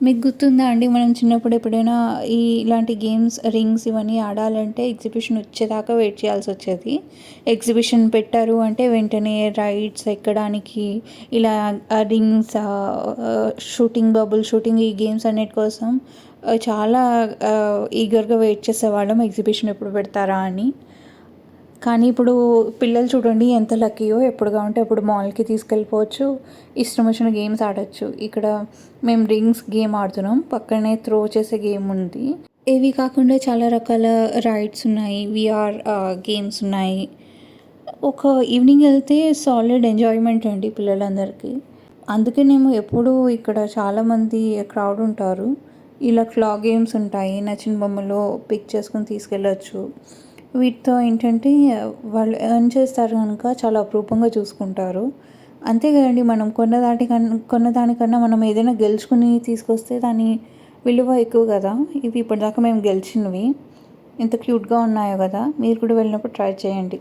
మీకు గుర్తుందా అండి? మనం చిన్నప్పుడు ఎప్పుడైనా ఇలాంటి గేమ్స్, రింగ్స్ ఇవన్నీ ఆడాలంటే ఎగ్జిబిషన్ వచ్చేదాకా వెయిట్ చేయాల్సొచ్చేది. ఎగ్జిబిషన్ పెట్టారు అంటే వెంటనే రైడ్స్ ఎక్కడానికి ఇలా రింగ్స్, షూటింగ్, బబుల్ షూటింగ్ ఈ గేమ్స్ అన్నిటి కోసం చాలా ఈగర్‌గా వెయిట్ చేసేవాళ్ళం ఎగ్జిబిషన్ ఎప్పుడు పెడతారా అని. కానీ ఇప్పుడు పిల్లలు చూడండి ఎంత లక్కీయో, ఎప్పుడు కావాలంటే అప్పుడు మాల్‌కి తీసుకెళ్ళిపోవచ్చు. ఇష్టం వచ్చిన గేమ్స్ ఆడొచ్చు. ఇక్కడ మేము రింగ్స్ గేమ్ ఆడుతున్నాం. పక్కనే త్రో చేసే గేమ్ ఉంది. ఇవి కాకుండా చాలా రకాల రైడ్స్ ఉన్నాయి. వీఆర్ గేమ్స్ ఉన్నాయి. ఒక ఈవినింగ్ వెళ్తే సాలిడ్ ఎంజాయ్‌మెంట్ అండి పిల్లలందరికీ. అందుకేనేమో ఎప్పుడూ ఇక్కడ చాలామంది క్రౌడ్ ఉంటారు. ఇలా క్లా గేమ్స్ ఉంటాయి. నచ్చిన బొమ్మలు పిక్ చేసుకొని తీసుకెళ్ళొచ్చు. వీటితో ఏంటంటే వాళ్ళు ఎర్న్ చేస్తారు కనుక చాలా అపురూపంగా చూసుకుంటారు. అంతే కదండీ! మనం కొన్నదానికన్నా మనం ఏదైనా గెలుచుకొని తీసుకొస్తే దాని విలువ ఎక్కువ కదా! ఇవి ఇప్పటిదాకా మేము గెలిచినవి. ఎంత క్యూట్‌గా ఉన్నాయో కదా! మీరు కూడా వెళ్ళినప్పుడు ట్రై చేయండి.